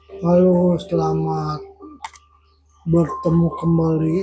Halo, selamat bertemu kembali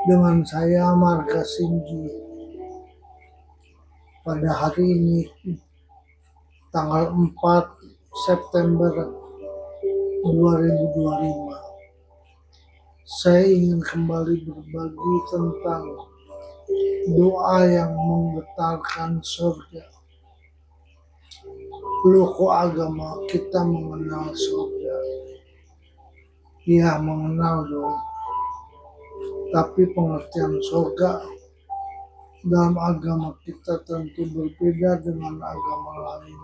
dengan saya Marga Singgi. Pada hari ini tanggal 4 September 2025. Saya ingin kembali berbagi tentang doa yang menggetarkan surga. Loko agama kita mengenal surga. Ya, mengenal dong. Tapi pengertian surga dalam agama kita tentu berbeda dengan agama lain.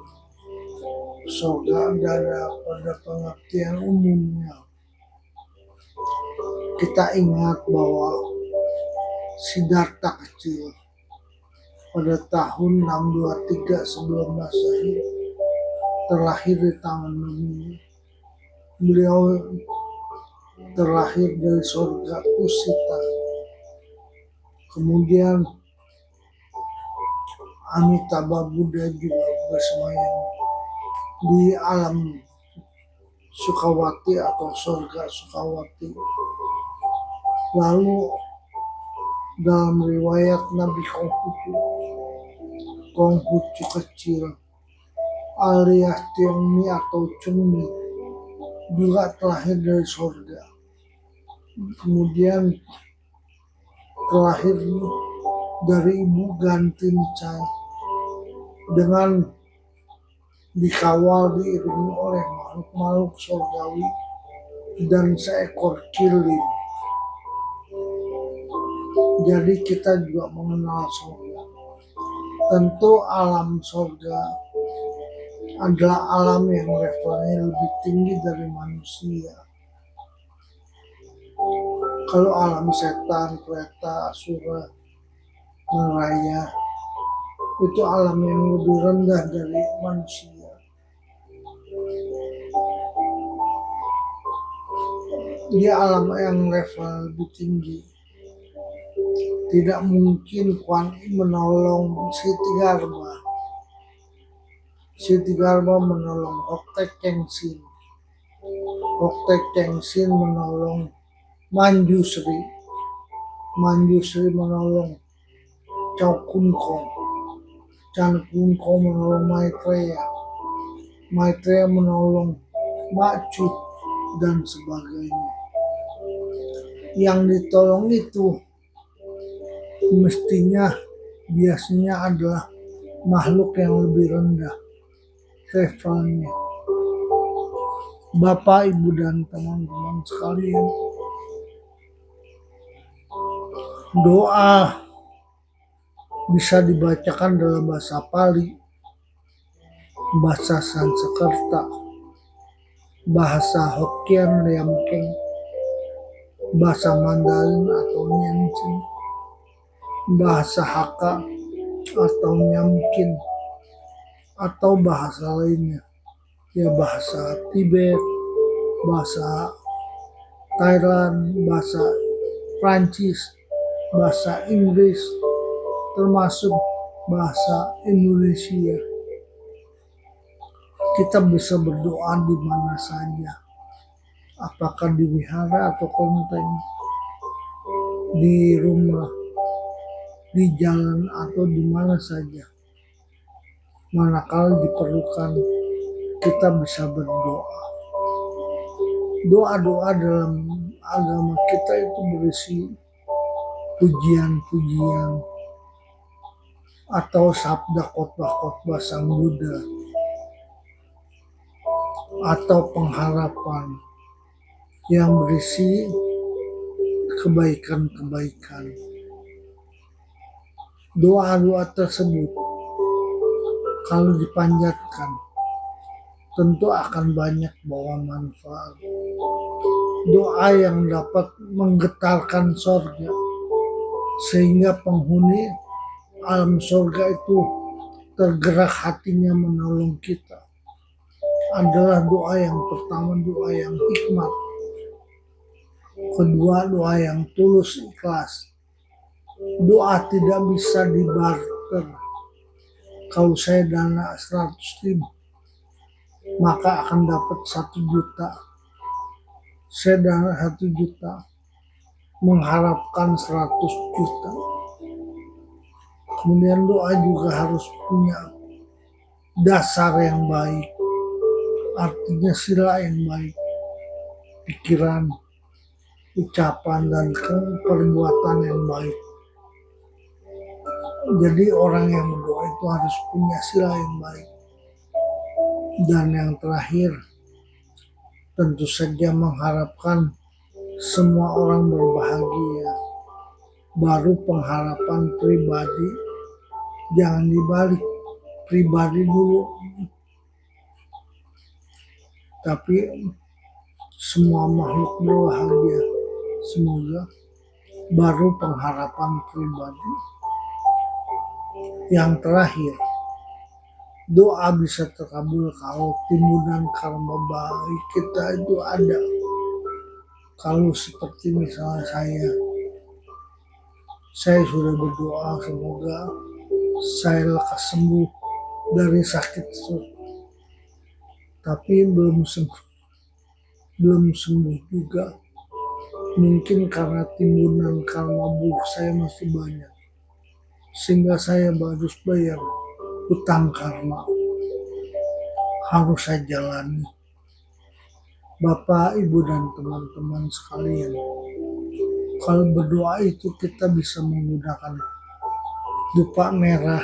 Surga ada pada pengertian umumnya. Kita ingat bahwa Siddhartha kecil pada tahun 623 sebelum Masehi terlahir di tangan bumi. Beliau terlahir dari surga Tusita. Kemudian Amitabha Buddha juga bersemayam di alam Sukawati atau surga Sukawati. Lalu dalam riwayat Nabi Konghucu kecil alias Tiongmi atau Chungmi juga terlahir dari surga. Kemudian terlahir dari ibu Gantin Cai dengan dikawal diiringi oleh makhluk-makhluk surgawi dan seekor kilin. Jadi kita juga mengenal surga. Tentu alam surga adalah alam yang levelnya lebih tinggi dari manusia. Kalau alam setan, kereta, asura, neraya, itu alam yang lebih rendah dari manusia. Dia alam yang level lebih tinggi. Tidak mungkin Kuan Yin menolong Siti Garba. Siti Garba menolong Hoktek Kengsin. Hoktek Kengsin menolong Manjusri. Manjusri menolong Chow Kun Kong. Chan Kun Kong menolong Maitreya. Maitreya menolong Macut dan sebagainya. Yang ditolong itu mestinya biasanya adalah makhluk yang lebih rendah levelnya. Bapak, Ibu, dan teman-teman sekalian, doa bisa dibacakan dalam bahasa Pali, bahasa Sanskerta, bahasa Hokkien, Liamkeng, bahasa Mandarin atau Nyencing, bahasa Hakka atau Nyamkin, atau bahasa lainnya, ya bahasa Tibet, bahasa Thailand, bahasa Prancis, bahasa Inggris, termasuk bahasa Indonesia. Kita bisa berdoa di mana saja, apakah di wihara atau kelenteng, di rumah, di jalan atau di mana saja. Manakala diperlukan, kita bisa berdoa. Doa-doa dalam agama kita itu berisi pujian-pujian atau sabda khotbah-khotbah Sang Buddha atau pengharapan yang berisi kebaikan-kebaikan. Doa-doa tersebut kalau dipanjatkan tentu akan banyak bawa manfaat. Doa yang dapat menggetarkan surga sehingga penghuni alam surga itu tergerak hatinya menolong kita adalah doa yang pertama, doa yang hikmat. Kedua, doa yang tulus ikhlas. Doa tidak bisa dibarter. Kalau saya dana 100 ribu, maka akan dapat 1 juta. Saya dengan 1 juta mengharapkan 100 juta. Kemudian doa juga harus punya dasar yang baik, artinya sila yang baik, pikiran, ucapan, dan perbuatan yang baik. Jadi orang yang berdoa itu harus punya sila yang baik. Dan yang terakhir, tentu saja mengharapkan semua orang berbahagia. Baru pengharapan pribadi, jangan dibalik, pribadi dulu, tapi semua makhluk berbahagia. Semoga baru pengharapan pribadi. Yang terakhir, doa bisa terkabul kalau timbunan karma baik kita itu ada. Kalau seperti misalnya saya sudah berdoa semoga saya lekas sembuh dari sakit stroke, tapi belum sembuh juga. Mungkin karena timbunan karma buruk saya masih banyak, sehingga saya harus bayar hutang karma. Harus saya jalani. Bapak, Ibu, dan teman-teman sekalian, kalau berdoa itu kita bisa menggunakan dupa merah,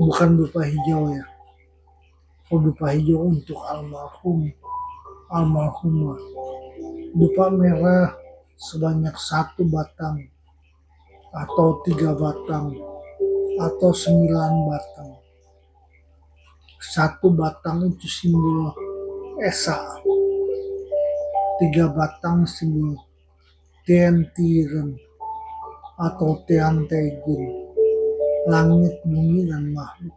bukan dupa hijau ya. Kalau dupa hijau untuk almarhumah. Dupa merah sebanyak 1 batang, atau 3 batang, atau 9 batang. 1 batang itu simbol Esa, 3 batang simbol Tian atau Tian Tegin, langit, bumi, dan makhluk.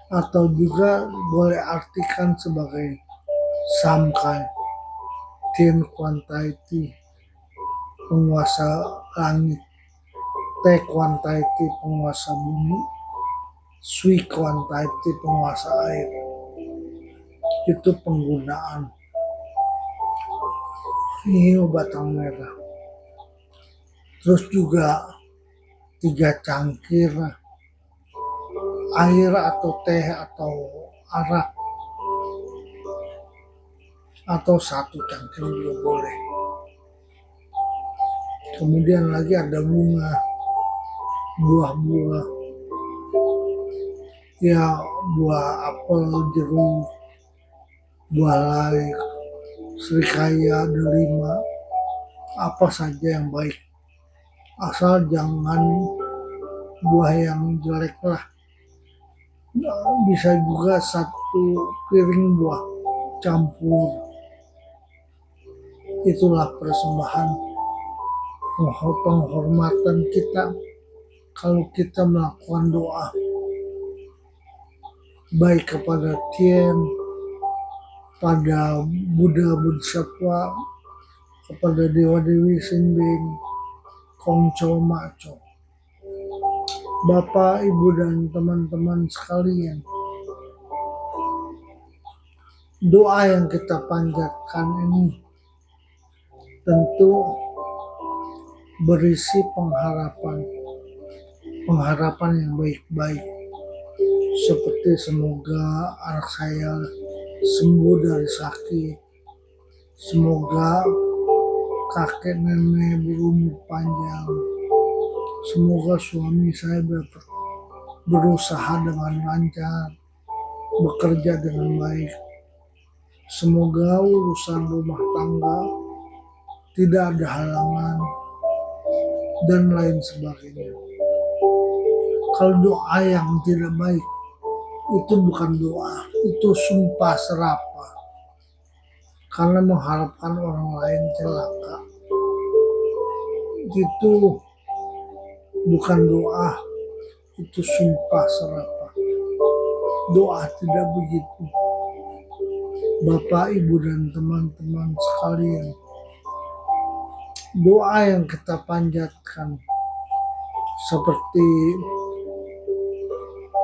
Atau juga boleh artikan sebagai Samkai, Tien Kuan Tai Ti, penguasa langit, Te Kuan Tai Ti, penguasa bumi, Sui Kuan Tai Ti, penguasa air. Itu penggunaan hiu batang merah. Terus juga 3 cangkir air atau teh atau arak, atau 1 cangkir juga boleh. Kemudian lagi ada bunga, buah-buah, ya buah apel, jeruk, buah lai, serikaya, delima, apa saja yang baik. Asal jangan buah yang jelek lah. Bisa juga 1 piring buah campur. Itulah persembahan penghormatan kita kalau kita melakukan doa baik kepada Tien, pada Buddha Bodhisattva, kepada Dewa-Dewi Sinbing, Kongco Maco. Bapak, Ibu, dan teman-teman sekalian, doa yang kita panjatkan ini tentu berisi pengharapan yang baik-baik, seperti semoga anak saya sembuh dari sakit, semoga kakek nenek berumur panjang, semoga suami saya berusaha dengan lancar, bekerja dengan baik, semoga urusan rumah tangga tidak ada halangan, dan lain sebagainya. Kalau doa yang tidak baik, itu bukan doa, itu sumpah serapah. Karena mengharapkan orang lain celaka, itu bukan doa, itu sumpah serapah. Doa tidak begitu. Bapak, Ibu, dan teman-teman sekalian, doa yang kita panjatkan seperti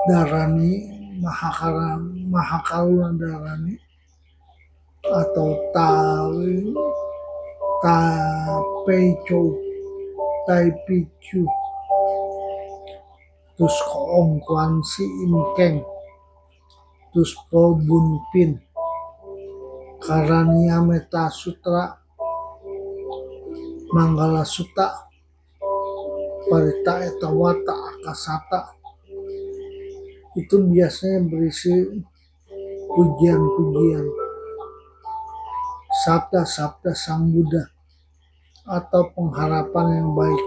Dharani Mahakarunadarani atau Tapeichou, Taipichu, terus Koong Kwan Si Im Keng, terus Po Bun Pin, Karania Meta Sutra, Manggala Sutta, Parita Etawata Akasata, itu biasanya berisi pujian-pujian, sabda-sabda Sang Buddha, atau pengharapan yang baik.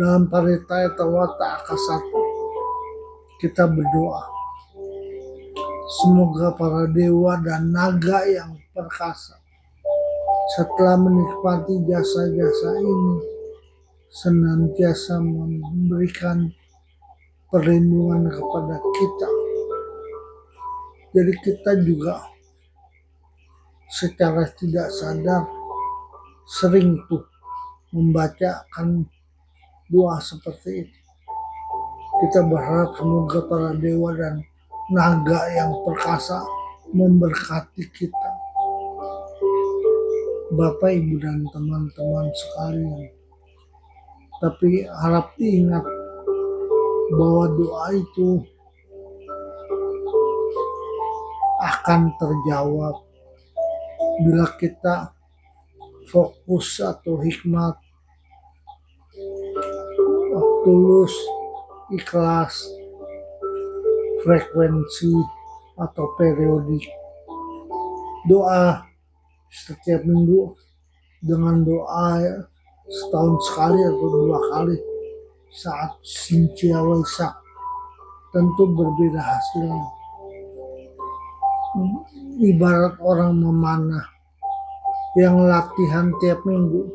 Dalam Parita Etawata Akasata, kita berdoa, semoga para dewa dan naga yang perkasa setelah menikmati jasa-jasa ini senantiasa memberikan perlindungan kepada kita. Jadi kita juga secara tidak sadar sering tuh membacakan doa seperti itu. Kita berharap semoga para dewa dan naga yang perkasa memberkati kita. Bapak, Ibu, dan teman-teman sekalian. Tapi harap diingat bahwa doa itu akan terjawab bila kita fokus atau hikmat, tulus, ikhlas, frekuensi atau periodik. Doa setiap minggu dengan doa setahun sekali atau 2 kali saat Sincia Waisak tentu berbeda hasilnya. Ibarat orang memanah yang latihan tiap minggu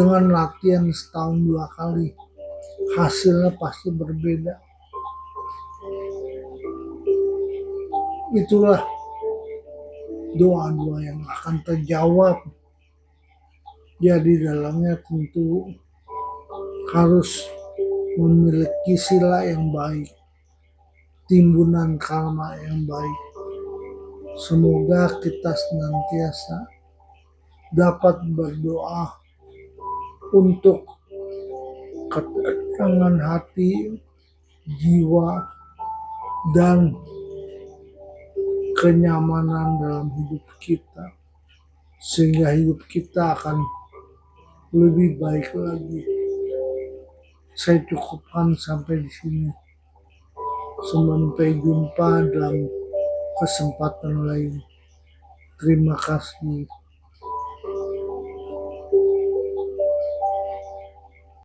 dengan latihan setahun 2 kali, hasilnya pasti berbeda. Itulah doa-doa yang akan terjawab. Jadi dalamnya tentu harus memiliki sila yang baik, timbunan karma yang baik. Semoga kita senantiasa dapat berdoa untuk ketenangan hati, jiwa, dan kenyamanan dalam hidup kita, sehingga hidup kita akan lebih baik lagi. Saya cukupkan sampai di sini. Sampai jumpa dalam kesempatan lain. Terima kasih.